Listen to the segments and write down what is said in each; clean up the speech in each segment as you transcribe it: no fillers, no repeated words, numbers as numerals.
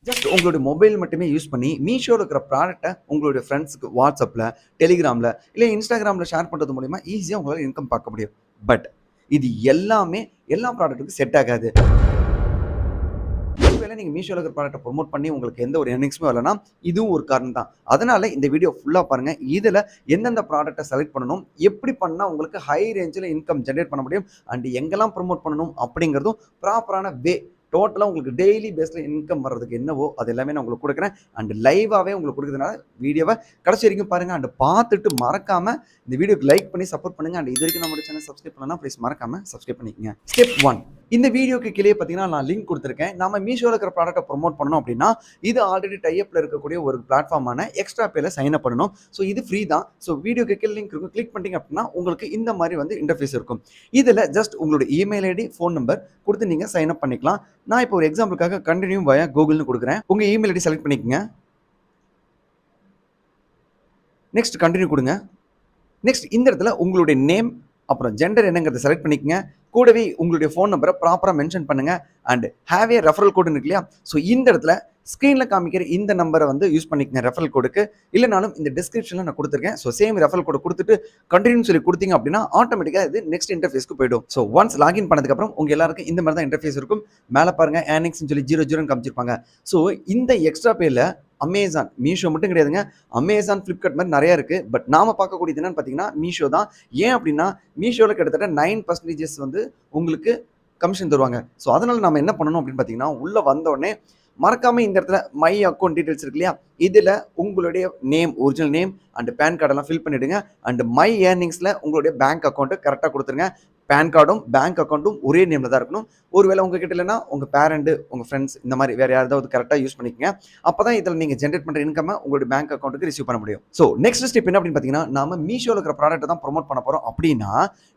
Just உங்களுடைய mobile மட்டுமே use பண்ணி மீஷோவில் இருக்கிற ப்ராடக்ட்டை உங்களுடைய ஃப்ரெண்ட்ஸுக்கு வாட்ஸ்அப்பில், டெலிகிராமில் இல்லை இன்ஸ்டாகிராமில் ஷேர் பண்ணுறது மூலிமா ஈஸியாக உங்களால் இன்கம் பார்க்க முடியும். பட் இது எல்லாமே எல்லா ப்ராடக்ட்டுக்கும் செட் ஆகாது. ஒருவேளை நீங்கள் மீஷோவில் இருக்கிற ப்ராடக்ட்டை ப்ரொமோட் பண்ணி உங்களுக்கு எந்த ஒரு எர்னிங்ஸுமே வரலன்னா இதுவும் ஒரு காரணம் தான். அதனால் இந்த வீடியோ ஃபுல்லாக பாருங்கள். இதில் எந்தெந்த ப்ராடக்ட்டை செலக்ட் பண்ணணும், எப்படி பண்ணால் உங்களுக்கு ஹை ரேஞ்சில் இன்கம் ஜென்ரேட் பண்ண முடியும் அண்ட் எங்கெல்லாம் ப்ரொமோட் பண்ணணும் அப்படிங்கிறதும் ப்ராப்பரான டோட்டலாக உங்களுக்கு டெய்லி பேஸில் இன்கம் வர்றதுக்கு என்னவோ அது எல்லாமே நான் உங்களுக்கு கொடுக்குறேன். அண்ட் லைவாகவே உங்களுக்கு கொடுக்குறதுனால வீடியோவை கடைசி வரைக்கும் பாருங்கள். அண்ட் பார்த்துட்டு மறக்காமல் இந்த வீடியோக்கு லைக் பண்ணி சப்போர்ட் பண்ணுங்கள். அண்ட் இது வரைக்கும் நம்மளோட சேனல் சப்ஸ்கிரைப் பண்ணலாம், ப்ளீஸ் மறக்காமல் சப்ஸ்கிரைப் பண்ணிக்கங்க. ஸ்டெப் 1, இந்த வீடியோக்கு கீழே பார்த்தீங்கன்னா நான் லிங்க் கொடுத்துருக்கேன். நம்ம மீஷோவில் இருக்கிற ப்ராடக்ட்டை ப்ரொமோட் பண்ணணும் அப்படின்னா இது ஆல்ரெடி டைப்பில் இருக்கக்கூடிய ஒரு பிளாட்ஃபார்மான எக்ஸ்ட்ரா பேல சைன் அப் பண்ணணும். ஸோ இது ஃப்ரீ தான். ஸோ வீடியோக்கு கீழே லிங்க் இருக்கும், கிளிக் பண்ணிட்டீங்க அப்படின்னா உங்களுக்கு இந்த மாதிரி வந்து இன்டர்ஃபேஸ் இருக்கும். இதில் ஜஸ்ட் உங்களுடைய இமெயில் ஐடி, ஃபோன் நம்பர் கொடுத்து நீங்கள் சைன் அப் பண்ணிக்கலாம். நான் இப்போ ஒரு எக்ஸாம்பிளுக்காக கண்டினியூ வயா கூகுள்னு கொடுக்குறேன். உங்கள் இமெயில் ஐடி செலக்ட் பண்ணிக்கங்க. நெக்ஸ்ட் கண்டினியூ கொடுங்க. நெக்ஸ்ட் இந்த இடத்துல உங்களுடைய நேம் அப்புறம் ஜெண்டர் என்னங்கிறத செலக்ட் பண்ணிக்கங்க. கூடவே உங்களுடைய ஃபோன் நம்பரை ப்ராப்பராக மென்ஷன் பண்ணுங்க. அண்ட் ஹேவ் ஏ ரெஃபரல் கோடு இருக்கு இல்லையா, ஸோ இந்த இடத்துல ஸ்க்ரீனில் காமிக்கிற இந்த நம்பரை வந்து யூஸ் பண்ணிக்கங்க ரெஃபரல் கோடுக்கு. இல்லைனாலும் இந்த டிஸ்கிரிப்ஷனில் நான் கொடுத்துருக்கேன். ஸோ சேம் ரெஃபரல் கோடு கொடுத்துட்டு கண்டினியூ சொல்லி கொடுத்தீங்க அப்படின்னா ஆட்டோமேட்டிக்காக இது நெக்ஸ்ட் இன்டர்ஃபேஸ்க்கு போயிடும். ஸோ ஒன்ஸ் லாகின் பண்ணதுக்கப்புறம் உங்கள் எல்லாருக்கும் இந்த மாதிரி தான் இன்டர்ஃபேஸ் இருக்கும். மேலே பாருங்க ஏர்னிங்ஸ்னு சொல்லி 00 காமிச்சிருப்பாங்க. ஸோ இந்த எக்ஸ்ட்ரா பேல அமேசான், மீஷோ மட்டும் கிடையாதுங்க, அமேசான், ஃப்ளிப்கார்ட் மாதிரி நிறையா இருக்குது. பட் நாம் பார்க்கக்கூடியது என்னன்னு பார்த்தீங்கன்னா மீஷோ தான். ஏன் அப்படின்னா மீஷோவில் கிட்டத்தட்ட 9% வந்து உங்களுக்கு கமிஷன் தருவாங்க. ஸோ அதனால் நம்ம என்ன பண்ணணும் அப்படின்னு பார்த்தீங்கன்னா உள்ளே வந்தோடனே மறக்காமல் இந்த இடத்துல மை அக்கௌண்ட் டீட்டெயில்ஸ் இருக்கு இல்லையா, இதில் உங்களுடைய name, original name and PAN கார்டெல்லாம் ஃபில் பண்ணிவிடுங்க. அண்ட் மை ஏர்னிங்ஸில் உங்களுடைய பேங்க் அக்கௌண்ட்டு கரெக்டாக கொடுத்துருங்க. பேன் கார்டும் பேங்க் அக்கௌண்ட்டும் ஒரே நேமில் தான் இருக்கணும். ஒருவேளை உங்ககிட்ட இல்லைன்னா உங்கள் பேரண்ட், உங்கள் ஃப்ரெண்ட்ஸ் இந்த மாதிரி வேறு யாராவது கரெக்டாக யூஸ் பண்ணிக்கங்க. அப்போ தான் இதில் நீங்கள் ஜென்ரேட் பண்ணுற இன்கம்மை உங்களுடைய பேங்க் அக்கௌண்ட்டுக்கு ரிசீவ் பண்ண முடியும். ஸோ நெக்ஸ்ட் ஸ்டெப் என்ன அப்படின்னு பார்த்தீங்கன்னா, நம்ம மீஷோவில் இருக்கிற ப்ராடக்ட்டை தான் ப்ரொமோட் பண்ண போகிறோம் அப்படின்னா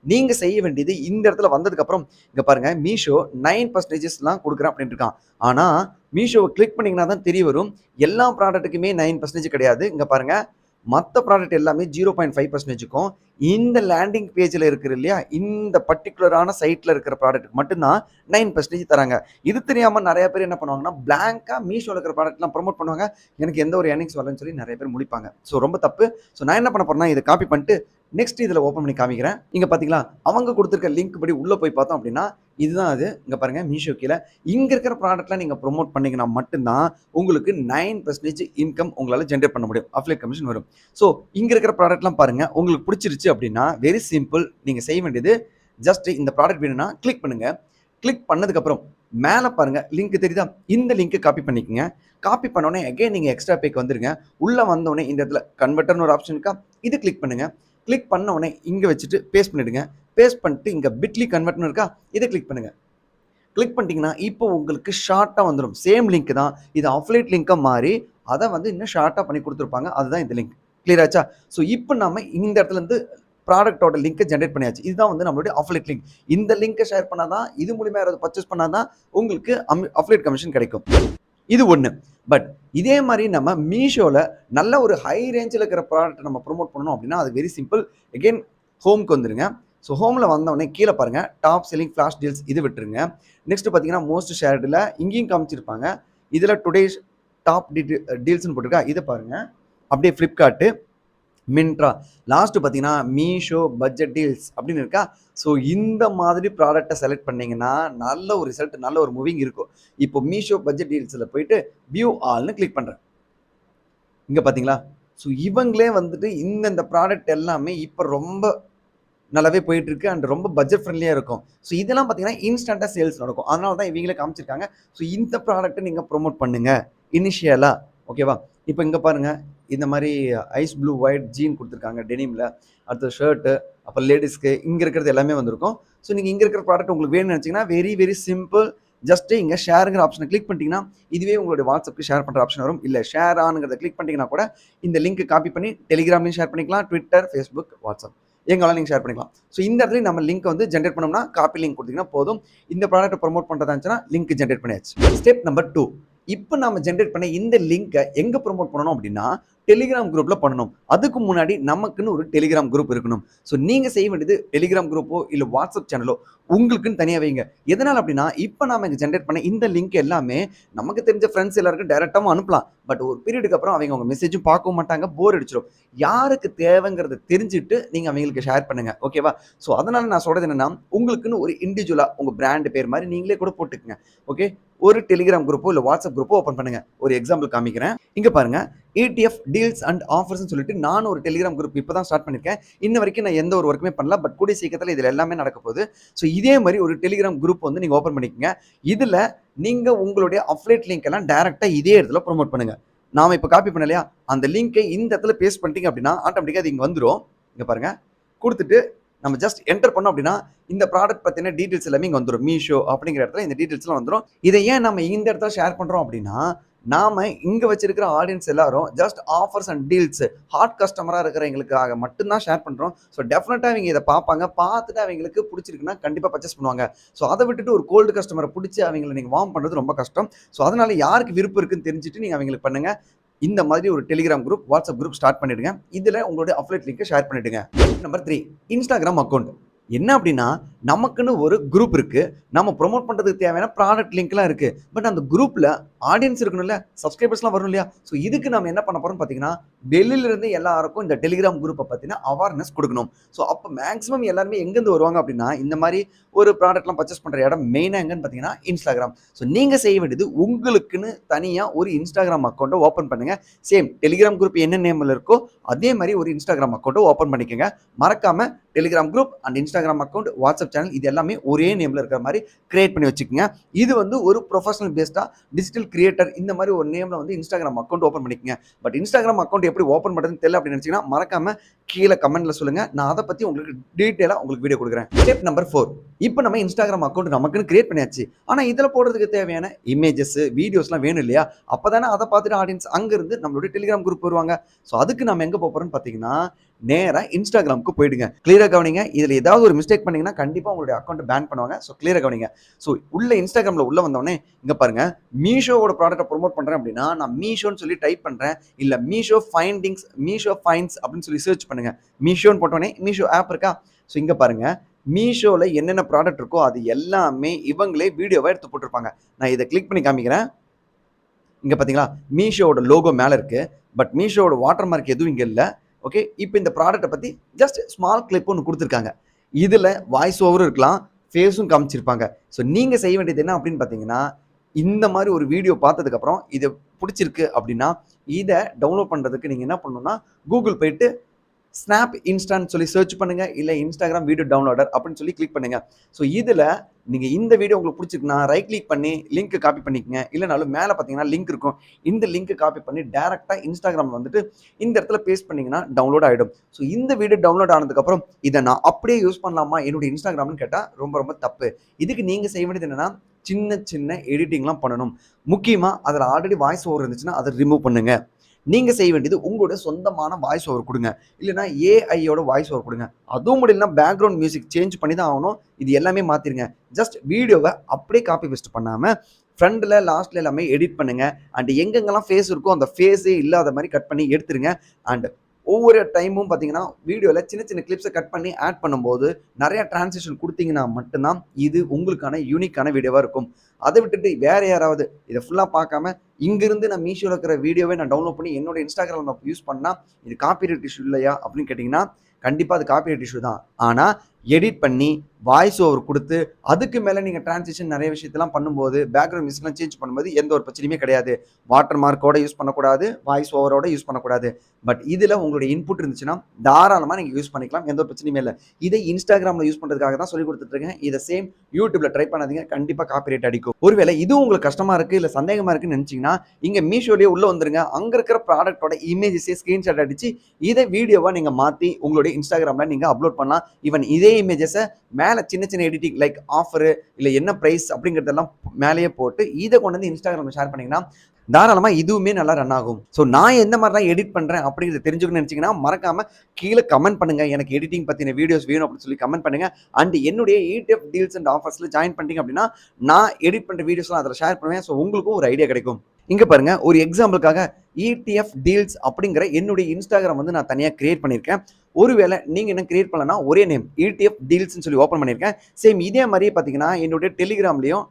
நீங்கள் செய்ய வேண்டியது இந்த இடத்துல வந்ததுக்கப்புறம் இங்கே பாருங்கள் மீஷோ 9%லாம் கொடுக்குறேன் அப்படின்ட்டு இருக்கான். ஆனால் மீஷோவை கிளிக் பண்ணிங்கன்னா தான் தெரிய வரும் எல்லா ப்ராடக்ட்டுக்குமே 9% கிடையாது. இங்கே பாருங்கள் மற்ற ப்ராடக்ட் எல்லாமே 0.5%க்கும் இந்த லேண்டிங் பேஜில் இருக்கிற இல்லையா இந்த பர்டிகுலரான சைட்டில் இருக்கிற ப்ராடக்ட்டுக்கு மட்டும்தான் 9% தராங்க. இது தெரியாமல் நிறைய பேர் என்ன பண்ணுவாங்கன்னா பிளாங்காக மீஷோவில் இருக்கிற ப்ராடக்ட்லாம் ப்ரொமோட் பண்ணுவாங்க. எனக்கு எந்த ஒரு ஏர்னிங்ஸ் வரலன்னு சொல்லி நிறைய பேர் முடிப்பாங்க. ஸோ ரொம்ப தப்பு. ஸோ நான் என்ன பண்ண போறேன்னா இதை காப்பி பண்ணிட்டு நெக்ஸ்ட் இதில் ஓப்பன் பண்ணி காமிக்கிறேன். இங்கே பார்த்தீங்களா அவங்க கொடுத்துருக்க லிங்க் படி உள்ளே போய் பார்த்தோம் அப்படின்னா இதுதான் அது. இங்கே பாருங்கள் மீஷோ கீழே இங்கே இருக்கிற ப்ராடக்ட்லாம் நீங்கள் ப்ரொமோட் பண்ணிங்கன்னா மட்டும்தான் உங்களுக்கு 9% இன்கம் உங்களால் ஜென்ரேட் பண்ண முடியும், அஃபிலியேட் கமிஷன் வரும். ஸோ இங்கே இருக்கிற ப்ராடக்ட்லாம் பாருங்கள். உங்களுக்கு பிடிச்சிருச்சு அப்படின்னா வெரி சிம்பிள், நீங்கள் செய்ய வேண்டியது ஜஸ்ட் இந்த ப்ராடக்ட் வேணும்னா கிளிக் பண்ணுங்கள். கிளிக் பண்ணதுக்கப்புறம் மேலே பாருங்கள் லிங்க் தெரியுதா, இந்த லிங்க்கை காப்பி பண்ணிக்கோங்க. காப்பி பண்ணோடனே அகைன் நீங்கள் எக்ஸ்ட்ரா பேக்கு வந்துருங்க. உள்ளே வந்தோடனே இந்த இடத்துல கன்வெர்ட்டர்னு ஒரு ஆப்ஷன் இருக்கா, இது கிளிக் பண்ணுங்கள். கிளிக் பண்ண உடனே இங்கே வச்சுட்டு பேஸ்ட் பண்ணிவிடுங்க. பேஸ்ட் பண்ணிட்டு இங்கே பிட்லி கன்வெர்ட்னு இருக்கா, இதை கிளிக் பண்ணுங்கள். கிளிக் பண்ணிட்டீங்கன்னா இப்போ உங்களுக்கு ஷார்ட்டாக வந்துடும். சேம் லிங்க் தான், இது அஃபிலியேட் லிங்காக மாறி அதை வந்து இன்னும் ஷார்ட்டாக பண்ணி கொடுத்துருப்பாங்க. அதுதான் இந்த லிங்க். கிளியர் ஆச்சா? ஸோ இப்போ நம்ம இந்த இடத்துலேருந்து ப்ராடக்டோட லிங்க்கை ஜென்ரேட் பண்ணியாச்சு. இதுதான் வந்து நம்மளுடைய அஃபிலியேட் லிங்க். இந்த லிங்க்கை ஷேர் பண்ணால் தான், இது மூலிமா யாராவது பர்ச்சேஸ் பண்ணால் தான் உங்களுக்கு அஃபிலியேட் கமிஷன் கிடைக்கும். இது ஒன்று. பட் இதே மாதிரி நம்ம மீஷோவில் நல்ல ஒரு ஹை ரேஞ்சில் இருக்கிற ப்ராடக்ட் நம்ம ப்ரொமோட் பண்ணணும் அப்படின்னா அது வெரி சிம்பிள். அகெயின் ஹோம்க்கு வந்துருங்க. ஸோ ஹோமில் வந்தவொடனே கீழே பாருங்கள் டாப் செல்லிங் ஃப்ளாஷ் டீல்ஸ், இது விட்டுருங்க. நெக்ஸ்ட் பார்த்தீங்கன்னா மோஸ்ட் ஷேர்டில் இங்கேயும் காமிச்சிருப்பாங்க. இதில் டுடேஸ் டாப் டீல்ஸ்னு போட்டிருக்கா, இதை பாருங்கள். அப்படியே ஃப்ளிப்கார்ட்டு, மின்ட்ரா, லாஸ்ட்டு பார்த்தீங்கன்னா மீஷோ பட்ஜெட் டீல்ஸ் அப்படின்னு இருக்கா. ஸோ இந்த மாதிரி ப்ராடக்டை செலக்ட் பண்ணிங்கன்னா நல்ல ஒரு ரிசல்ட், நல்ல ஒரு மூவிங் இருக்கும். இப்போ மீஷோ பட்ஜெட் டீல்ஸில் போயிட்டு வியூ ஆல்னு கிளிக் பண்ணுறேன். இங்கே பார்த்தீங்களா, ஸோ இவங்களே வந்துட்டு இந்த ப்ராடக்ட் எல்லாமே இப்போ ரொம்ப நல்லாவே போயிட்டு இருக்கு அண்ட் ரொம்ப பட்ஜெட் ஃப்ரெண்ட்லியாக இருக்கும். ஸோ இதெல்லாம் பார்த்தீங்கன்னா இன்ஸ்டண்ட்டாக சேல்ஸ் நடக்கும். அதனால தான் இவங்களே காமிச்சிருக்காங்க. ஸோ இந்த ப்ராடக்ட்டை நீங்கள் ப்ரொமோட் பண்ணுங்க இனிஷியலாக, ஓகேவா? இப்போ இங்கே பாருங்கள் இந்த மாதிரி ஐஸ் ப்ளூ ஒயிட் ஜீன் கொடுத்துருக்காங்க டெனிமில். அடுத்த ஷர்ட்டு, அப்புறம் லேடிஸ்க்கு இங்கே இருக்கிறது எல்லாமே வந்திருக்கும். ஸோ நீங்கள் இங்கே இருக்கிற ப்ராடக்ட் உங்களுக்கு வேணும்னு நினச்சிங்கன்னா வெரி வெரி சிம்பிள். ஜஸ்ட்டு இங்கே ஷேருங்கிற ஆப்ஷனை கிளிக் பண்ணிட்டீங்கன்னா இதுவே உங்களுடைய வாட்ஸ்அப்புக்கு ஷேர் பண்ணுற ஆப்ஷன் வரும். இல்லை ஷேர் ஆனுங்கிறத கிளிக் பண்ணிட்டீங்கன்னா கூட இந்த லிங்க் காப்பி பண்ணி டெலிகிராம்லையும் ஷேர் பண்ணிக்கலாம், ட்விட்டர், ஃபேஸ்புக், வாட்ஸ்அப் எங்களால் நீங்கள் ஷேர் பண்ணிக்கலாம். ஸோ இந்த இடத்துல நம்ம லிங்க் வந்து ஜென்ரேட் பண்ணோம்னா காப்பி லிங்க் கொடுத்தீங்கன்னா போதும். இந்த ப்ராடக்ட்டை ப்ரொமோட் பண்ணுறதா இருந்துச்சுன்னா லிங்க் ஜென்ரேட் பண்ணியாச்சு. ஸ்டெப் நம்பர் 2, இப்போ நம்ம ஜென்ரேட் பண்ண இந்த லிங்கை எங்கே ப்ரொமோட் பண்ணணும் அப்படின்னா டெலிகிராம் குரூப்ல பண்ணணும். அதுக்கு முன்னாடி நமக்குன்னு ஒரு டெலிகிராம் குரூப் இருக்கணும். ஸோ நீங்க செய்ய வேண்டியது டெலிகிராம் குரூப்போ இல்ல வாட்ஸ்அப் சேனலோ உங்களுக்குன்னு தனியா வைங்க. எதனால அப்படின்னா, இப்ப நாம இங்க ஜெனரேட் பண்ண இந்த லிங்க் எல்லாமே நமக்கு தெரிஞ்ச ஃப்ரெண்ட்ஸ் எல்லாருக்கும் டைரக்டாவும் அனுப்பலாம். பட் ஒரு பீரியடுக்கு அப்புறம் அவங்க உங்க மெசேஜும் பார்க்கவும் மாட்டாங்க, போர் அடிச்சிரும். யாருக்கு தேவைங்கிறத தெரிஞ்சுட்டு நீங்க அவங்களுக்கு ஷேர் பண்ணுங்க. ஓகேவா? ஸோ அதனால நான் சொல்றது என்னன்னா, உங்களுக்குன்னு ஒரு இண்டிவிஜுவலா உங்க பிராண்ட் பேர் மாரி நீங்களே கூட போட்டுக்கங்க. ஓகே? ஒரு டெலிகிராம் குரூப்போ இல்ல வாட்ஸ்அப் குரூப்போ ஓப்பன் பண்ணுங்க. ஒரு எக்ஸாம்பிள் காமிக்கிறேன். இங்க பாருங்க. ETF டீல்ஸ் அண்ட் ஆஃபர்ஸ்ன்னு சொல்லிட்டு நானும் ஒரு டெலிகிராம் குரூப் இப்ப தான் ஸ்டார்ட் பண்ணியிருக்கேன். இன்ன வரைக்கும் நான் எந்த ஒரு ஒர்க்குமே பண்ணல. பட் கூடிய சீக்கிரத்துல இதுல எல்லாமே நடக்க போகுது. ஸோ இதே மாரி ஒரு டெலிகிராம் குரூப் வந்து நீங்க ஓப்பன் பண்ணிக்கங்க. இதுல நீங்க உங்களுடைய அஃபிலியேட் லிங்க் எல்லாம் டைரக்ட்டா இதே இடத்துல ப்ரோமோட் பண்ணுங்க. நாம இப்ப காப்பி பண்ணலையா? அந்த லிங்கை இந்த இடத்துல பேஸ்ட் பண்ணிட்டீங்க அப்படின்னா, ஆட்டோமேட்டிக்கா அது இங்க வந்துரும். இங்க பாருங்க. குடுத்துட்டு நம்ம ஜஸ்ட் என்டர் பண்ணோம் அப்படின்னா, இந்த ப்ராடக்ட் பத்தின டீடைல்ஸ் எல்லாமே இங்க வந்துரும். மீஷோ அப்படிங்கிற இடத்துல இந்த டீடைல்ஸ்லாம் வந்துரும். இதை ஏன் நம்ம இந்த இடத்துல ஷேர் பண்றோம் அப்படின்னா, நாம இங்க வச்சிருக்கிற ஆடியன்ஸ் எல்லாரும் just offers and deals hot கஸ்டமரா இருக்கிறவங்களுக்காக மட்டும் தான் ஷேர் பண்றோம். ஸோ டெஃபினட்டா அவங்க இதை பார்ப்பாங்க. பார்த்துட்டு அவங்களுக்கு பிடிச்சிருக்குன்னா கண்டிப்பா பர்ச்சேஸ் பண்ணுவாங்க. ஸோ அதை விட்டுட்டு ஒரு கோல்டு கஸ்டமரை பிடிச்சி அவங்களை நீங்க வார்ம் பண்றது ரொம்ப கஷ்டம். ஸோ அதனால யாருக்கு விருப்பம் இருக்குன்னு தெரிஞ்சுட்டு நீங்க அவங்களுக்கு பண்ணுங்க. இந்த மாதிரி ஒரு Telegram group, WhatsApp group start பண்ணிடுங்க. இதுல உங்களுடைய அஃபிலியேட் லிங்கை ஷேர் பண்ணிடுங்க. Number 3 Instagram account. என்ன அப்படின்னா, நமக்குன்னு ஒரு குரூப் இருக்கு. நம்ம ப்ரோமோட் பண்றதுக்கு தேவையான ப்ராடக்ட் லிங்க்லாம் இருக்கு. பட் அந்த குரூப்ல ஆடியன்ஸ் இருக்கணும்ல, சப்ஸ்கிரைபர்ஸ்லாம் வரணும் இல்லையா? ஸோ இதுக்கு நம்ம என்ன பண்ண போறோம்னு பார்த்தீங்கன்னா, வெளியில இருந்து எல்லாருக்கும் இந்த டெலிகிராம் குரூப்பை பத்தின அவேர்னஸ் கொடுக்கணும். ஸோ அப்ப மேக்ஸிமம் எல்லாருமே எங்கேருந்து வருவாங்க அப்படின்னா, இந்த மாதிரி ஒரு ப்ராடக்ட்லாம் பர்ச்சேஸ் பண்ற இடம் மெயினா எங்கன்னு பார்த்தீங்கன்னா, இன்ஸ்டாகிராம். ஸோ நீங்க செய்ய வேண்டியது உங்களுக்குன்னு தனியா ஒரு இன்ஸ்டாகிராம் அக்கவுண்ட்டை ஓப்பன் பண்ணுங்க. சேம் டெலிகிராம் குரூப் என்ன நேம்ல இருக்கோ அதே மாதிரி ஒரு இன்ஸ்டாகிராம் அக்கவுண்ட்டை ஓப்பன் பண்ணிக்கங்க. மறக்காம Telegram group and Instagram account, WhatsApp channel இது எல்லாமே ஒரே நேம்ல இருக்கிற மாதிரி கிரியேட் பண்ணி வச்சுக்கோங்க. இது வந்து ஒரு ப்ரொஃபஷனல் பேஸ்டா டிஜிட்டல் கிரியேட்டர் இந்த மாதிரி ஒரு நேம்ல வந்து இன்ஸ்டாகிராம் அக்கவுண்ட் ஓப்பன் பண்ணிக்கங்க. பட் இன்ஸ்டாகிராம் அக்கவுண்ட் எப்படி ஓப்பன் பண்றதுன்னு தெரியல அப்படின்னு நினைச்சீங்கன்னா மறக்காம கீழே கமெண்ட்ல சொல்லுங்க. நான் அதை பத்தி உங்களுக்கு டீடைலா உங்களுக்கு வீடியோ கொடுக்குறேன். Step number 4. இப்போ நம்ம இன்ஸ்டாகிராம் அக்கவுண்ட் நமக்குன்னு கிரியேட் பண்ணியாச்சு. ஆனா இதுல போடுறதுக்கு தேவையான இமேஜஸ், வீடியோஸ்லாம் வேணும் இல்லையா? அப்பதானே அதை பார்த்துட்டு ஆடியன்ஸ் அங்க இருந்து நம்மளுடைய டெலிகிராம் குரூப் வருவாங்க. ஸோ அதுக்கு நம்ம எங்க போறோம்னு பார்த்தீங்கன்னா, நேரா இன்ஸ்டாகிராமுக்கு போயிடுங்க. கிளியரா கவனிங்க. இதுல ஏதாவது ஒரு மிஸ்டேக் பண்ணீங்கன்னா கண்டிப்பா உங்களுடைய அக்கவுண்ட் பேன் பண்ணுவாங்க. ஸோ கிளியரா கவனிங்க. ஸோ உள்ள இன்ஸ்டாகிராம்ல உள்ள வந்தோடனே இங்க பாருங்க, மீஷோவோட ப்ராடக்ட்டை ப்ரோமோட் பண்றேன் அப்படின்னா, நான் மீஷோன்னு சொல்லி டைப் பண்றேன். இல்ல மீஷோ ஃபைண்டிங்ஸ், மீஷோ ஃபைண்ட்ஸ் அப்படின்னு சொல்லி சர்ச் பண்ணுங்க. மீஷோன்னு போட்டோடனே மீஷோ ஆப் இருக்கா? ஸோ இங்க பாருங்க, மீஷோல என்னென்ன ப்ராடக்ட் இருக்கோ அது எல்லாமே இவங்களே வீடியோவா எடுத்து போட்டிருப்பாங்க. நான் இதை கிளிக் பண்ணி காமிக்கிறேன். இங்க பாத்தீங்களா, மீஷோவோட லோகோ மேல இருக்கு. பட் மீஷோவோட வாட்டர் மார்க் எதுவும் இங்க இல்ல. ஓகே, இப்போ இந்த ப்ராடக்ட்டை பத்தி ஜஸ்ட் ஸ்மால் கிளிப் ஒன்று கொடுத்துருக்காங்க. இதுல வாய்ஸ் ஓவரும் இருக்கலாம், ஃபேஸும் காமிச்சிருப்பாங்க. ஸோ நீங்க செய்ய வேண்டியது என்ன அப்படின்னு பார்த்தீங்கன்னா, இந்த மாதிரி ஒரு வீடியோ பார்த்ததுக்கு அப்புறம் இது பிடிச்சிருக்கு அப்படின்னா, இதை டவுன்லோட் பண்றதுக்கு நீங்க என்ன பண்ணணும்னா, கூகுள் போயிட்டு ஸ்னாப் இன்ஸ்டான்னு சொல்லி சர்ச் பண்ணுங்க. இல்ல இன்ஸ்டாகிராம் வீடியோ டவுன்லோடர் அப்படின்னு சொல்லி கிளிக் பண்ணுங்க. ஸோ இதுல நீங்க இந்த வீடியோ உங்களுக்கு பிடிச்சிருக்குன்னா ரைட் கிளிக் பண்ணி லிங்க் காப்பி பண்ணிக்கங்க. இல்லைனாலும் மேல பார்த்தீங்கன்னா லிங்க் இருக்கும். இந்த லிங்க் காப்பி பண்ணி டைரக்டா இன்ஸ்டாகிராம் வந்துட்டு இந்த இடத்துல பேஸ்ட் பண்ணீங்கன்னா டவுன்லோட் ஆயிடும். ஸோ இந்த வீடியோ டவுன்லோட் ஆனதுக்கு அப்புறம் இதை நான் அப்படியே யூஸ் பண்ணலாமா என்னுடைய இன்ஸ்டாகிராம்னு கேட்டா ரொம்ப ரொம்ப தப்பு. இதுக்கு நீங்க செய்ய வேண்டியது என்னன்னா, சின்ன சின்ன எடிட்டிங்லாம் பண்ணணும். முக்கியமா அதுல ஆல்ரெடி வாய்ஸ் ஓவர் இருந்துச்சுன்னா அதை ரிமூவ் பண்ணுங்க. நீங்க செய்ய வேண்டியது உங்களுடைய சொந்தமான வாய்ஸ் ஓவர் கொடுங்க. இல்லைன்னா ஏஐயோட வாய்ஸ் ஓவர் கொடுங்க. அதுவும் முடியலன்னா பேக்ரவுண்ட் மியூசிக் சேஞ்ச் பண்ணி தான் ஆகணும். இது எல்லாமே மாத்திருங்க. ஜஸ்ட் வீடியோவை அப்படியே காப்பி பேஸ்ட் பண்ணாம ஃப்ரண்ட்ல லாஸ்ட்ல எல்லாமே எடிட் பண்ணுங்க. அண்ட் எங்கெங்கெல்லாம் ஃபேஸ் இருக்கோ அந்த ஃபேஸே இல்லாத மாதிரி கட் பண்ணி எடுத்துருங்க. அண்ட் ஒவ்வொரு டைமும் பார்த்தீங்கன்னா வீடியோவில் சின்ன சின்ன கிளிப்ஸை கட் பண்ணி ஆட் பண்ணும்போது நிறைய டிரான்சிஷன் கொடுத்தீங்கன்னா மட்டும்தான் இது உங்களுக்கான யூனிக்கான வீடியோவாக இருக்கும். அதை விட்டுட்டு வேற யாராவது இதை ஃபுல்லாக பார்க்காம இங்கிருந்து நான் மீஷோவில் இருக்கிற வீடியோவை நான் டவுன்லோட் பண்ணி என்னோட இன்ஸ்டாகிராமில் யூஸ் பண்ணால் இது காப்பிரைட் இஷ்யூ இல்லையா அப்படின்னு கேட்டிங்கன்னா, கண்டிப்பாக அது காப்பிரைட் இஷ்யூ தான். ஆனால் எடிட் பண்ணி வாய்ஸ் ஓவர் கொடுத்து அதுக்கு மேலே நீங்கள் டிரான்சிஷன் நிறைய விஷயத்தெல்லாம் பண்ணும்போது பேக்ரவுண்ட் மியூசிக்லாம் சேஞ்ச் பண்ணும்போது எந்த ஒரு பிரச்சனையுமே கிடையாது. வாட்டர் மார்க்கோட யூஸ் பண்ணக்கூடாது, வாய்ஸ் ஓவரோட யூஸ் பண்ணக்கூடாது. பட் இதில் உங்களுடைய இன்புட் இருந்துச்சுன்னா தாராளமாக நீங்கள் யூஸ் பண்ணிக்கலாம். எந்த ஒரு பிரச்சனையுமே இல்லை. இதை இன்ஸ்டாகிராமில் யூஸ் பண்ணுறதுக்காக தான் சொல்லி கொடுத்துட்ருக்கேன். இதை சேம் யூடியூப்ல ட்ரை பண்ணாதீங்க. கண்டிப்பாக காப்பிரைட் அடிக்கும். ஒருவேளை இது உங்களுக்கு கஷ்டமா இருக்கு இல்லை சந்தேகமா இருக்குன்னு நினச்சிங்கன்னா, இங்கே மீஷோலேயே உள்ள வந்துருங்க. அங்கே இருக்கிற ப்ராடக்டோட இமேஜஸே ஸ்க்ரீன்ஷாட் அடிச்சு இதை வீடியோவாக நீங்கள் மாற்றி உங்களுடைய இன்ஸ்டாகிராமில் நீங்கள் அப்லோட் பண்ணலாம். ஈவன் இதே இமேஜஸை மேலே சின்ன சின்ன எடிட்டிங் லைக் ஆஃபரு இல்லை என்ன ப்ரைஸ் அப்படிங்கிறதெல்லாம் மேலேயே போட்டு இதை கொண்டு வந்து இன்ஸ்டாகிராமில் ஷேர் பண்ணிங்கன்னா தாராளமா இதுவுமே நல்லா ரன் ஆகும். ஸோ நான் எந்த மாதிரிலாம் எடிட் பண்றேன் அப்படிங்கிறத தெரிஞ்சுக்கணும்னு நினைச்சீங்கன்னா மறக்காம கீழே கமெண்ட் பண்ணுங்க. எனக்கு எடிட்டிங் பத்தின வீடியோஸ் வேணும் அப்படின்னு சொல்லி கமெண்ட் பண்ணுங்க. அண்ட் என்னுடைய ETF டீல்ஸ் அண்ட் ஆஃபர்ஸ்ல ஜாயின் பண்ணிட்டீங்க அப்படின்னா நான் எடிட் பண்ற வீடியோஸ்லாம் அதில் ஷேர் பண்ணுவேன். ஸோ உங்களுக்கும் ஒரு ஐடியா கிடைக்கும். இங்க பாருங்க, ஒரு எக்ஸாம்பிளுக்காக ETF டீல்ஸ் அப்படிங்கிற என்னுடைய இன்ஸ்டாகிராம் வந்து நான் தனியாக கிரியேட் பண்ணியிருக்கேன். ஒருவேளை நீங்க இன்னும் கிரியேட் பண்ணலன்னா ஒரே நேம் ETF டீல்ஸ்னு சொல்லி ஓப்பன் பண்ணியிருக்கேன். சேம் இதே மாதிரி பார்த்தீங்கன்னா என்னுடைய டெலிகிராம்லையும்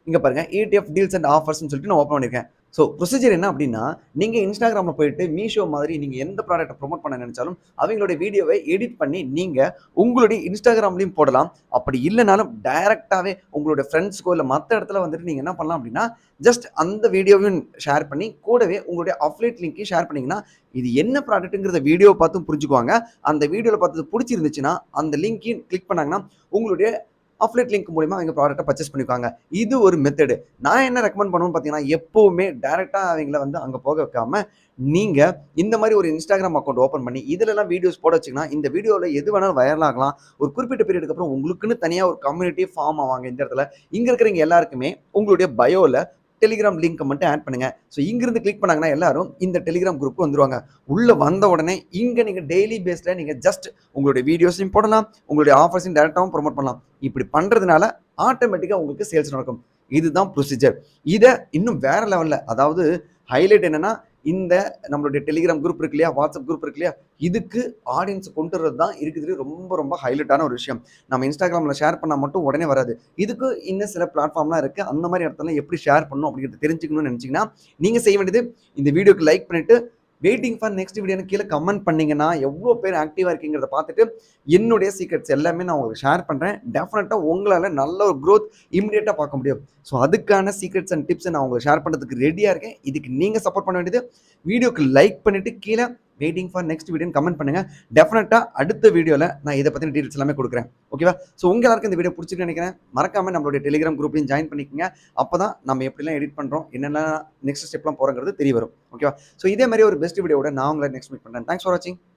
இங்க பாருங்க ETF டீல்ஸ் அண்ட் ஆஃபர்ஸ்னு சொல்லிட்டு நான் ஓப்பன் பண்ணியிருக்கேன். ஸோ ப்ரொசீஜர் என்ன அப்படின்னா, நீங்க இன்ஸ்டாகிராம்ல போயிட்டு மீஷோ மாதிரி நீங்க எந்த ப்ராடக்ட்டை ப்ரொமோட் பண்ண நினைச்சாலும், அவங்களுடைய வீடியோவை எடிட் பண்ணி நீங்க உங்களுடைய இன்ஸ்டாகிராம்லயும் போடலாம். அப்படி இல்லனாலும் டைரக்ட்டாவே உங்களுடைய ஃப்ரெண்ட்ஸ்க்கோ இல்ல மத்த இடத்துல வந்துட்டு நீங்க என்ன பண்ணலாம் அப்படின்னா, ஜஸ்ட் அந்த வீடியோவையும் ஷேர் பண்ணி, கூடவே உங்களுடைய அஃபிலியேட் லிங்க்கையும் ஷேர் பண்ணீங்கன்னா, இது என்ன ப்ராடக்ட்ங்கிறத வீடியோவ பார்த்தும் புரிஞ்சுக்குவாங்க. அந்த வீடியோல பார்த்தது புடிச்சிருந்துச்சுன்னா, அந்த லிங்க்கையும் கிளிக் பண்ணாங்கன்னா, உங்களுடைய அஃபிலியேட் லிங்க் மூலியமா அவங்க ப்ராடக்ட்டை பர்ச்சேஸ் பண்ணிக்குவாங்க. இது ஒரு மெத்தடு. நான் என்ன ரெக்கமெண்ட் பண்ணுவேன்னு பார்த்தீங்கன்னா, எப்பவுமே டைரக்ட்டா அவங்கள வந்து அங்க போக வைக்காம, நீங்க இந்த மாரி ஒரு இன்ஸ்டாகிராம் அக்கவுண்ட் ஓப்பன் பண்ணி, இதுலலாம் வீடியோஸ் போட வச்சீங்கன்னா, இந்த வீடியோல எது வேணாலும் வைரல் ஆகலாம். ஒரு குறிப்பிட்ட பீரியடுக்கு அப்புறம் உங்களுக்குன்னு தனியா ஒரு கம்யூனிட்டியே ஃபார்ம் ஆவாங்க இந்த இடத்துல. இங்க இருக்கிறவங்க எல்லாருக்குமே உங்களுடைய பயோல டெலிகிராம் லிங்க்க மட்டும் ஆட் பண்ணுங்க. ஸோ இங்கிருந்து கிளிக் பண்ணாங்கன்னா எல்லாரும் இந்த டெலிகிராம் குரூப்க்கு வந்துருவாங்க. உள்ள வந்த உடனே இங்க நீங்க டெய்லி பேஸ்ல நீங்க ஜஸ்ட் உங்களுடைய வீடியோஸையும் போடலாம். உங்களுடைய ஆஃபர்ஸையும் டைரக்ட்டாவும் ப்ரமோட் பண்ணலாம். இப்படி பண்றதுனால ஆட்டோமேட்டிக்கா உங்களுக்கு சேல்ஸ் நடக்கும். இதுதான் ப்ரொசீஜர். இத இன்னும் வேற லெவல்ல அதாவது ஹைலைட் என்னன்னா, இந்த நம்மளுடைய டெலிகிராம் குரூப் இருக்கு இல்லையா? வாட்ஸ்அப் குரூப் இருக்கு இல்லையா? இதுக்கு ஆடியன்ஸ் கொண்டு வரது தான் இருக்கிறதுலே ரொம்ப ரொம்ப ஹைலைட்டான ஒரு விஷயம். நம்ம இன்ஸ்டாகிராம்ல ஷேர் பண்ணா மட்டும் உடனே வராது. இதுக்கு இன்னும் சில பிளாட்ஃபார்ம்லாம் இருக்கு. அந்த மாரி இடத்துலலாம் எப்படி ஷேர் பண்ணணும் அப்படிங்கிறத தெரிஞ்சுக்கணும்னு நினைச்சீங்கன்னா, நீங்க செய்ய வேண்டியது இந்த வீடியோக்கு லைக் பண்ணிட்டு வெயிட்டிங் ஃபார் நெக்ஸ்ட் வீடியோன்னு கீழ கமெண்ட் பண்ணீங்கன்னா, எவ்ளோ பேர் ஆக்டிவா இருக்கீங்கிறத பார்த்துட்டு, என்னுடைய சீக்ரெட்ஸ் எல்லாமே நான் உங்களுக்கு ஷேர் பண்றேன். டெஃபினட்டா உங்களால நல்ல ஒரு குரோத் இமிடியேட்டா பார்க்க முடியும். ஸோ அதுக்கான சீக்ரெட்ஸ் அண்ட் டிப்ஸ நான் உங்களுக்கு ஷேர் பண்றதுக்கு ரெடியா இருக்கேன். இதுக்கு நீங்க சப்போர்ட் பண்ண வேண்டியது, வீடியோக்கு லைக் பண்ணிட்டு கீழ வெயிட்டிங் ஃபார் நெக்ஸ்ட் வீடியோன்னு கமெண்ட் பண்ணுங்க. டெஃபினட்டா அடுத்த வீடியோல நான் இத பத்தின டீடைல்ஸ் எல்லாமே குடுக்குறேன். ஓகேவா? ஸோ உங்க எல்லாருக்கும் இந்த வீடியோ புடிச்சிருக்குன்னு நினைக்கிறேன். மறக்காம நம்மளுடைய டெலிகிராம் குரூப்லயும் ஜாயின் பண்ணிக்கங்க. அப்பதான் நம்ம எப்படிலாம் எடிட் பண்றோம், என்னெல்லாம் நெக்ஸ்ட் ஸ்டெப்லாம் போறோங்கிறது தெரிய வரும். ஓகேவா? ஸோ இதே மாரி ஒரு பெஸ்ட் வீடியோவோட நான் உங்கள நெக்ஸ்ட் மீட் பண்றேன். தேங்க்ஸ் ஃபார் வாட்சிங்.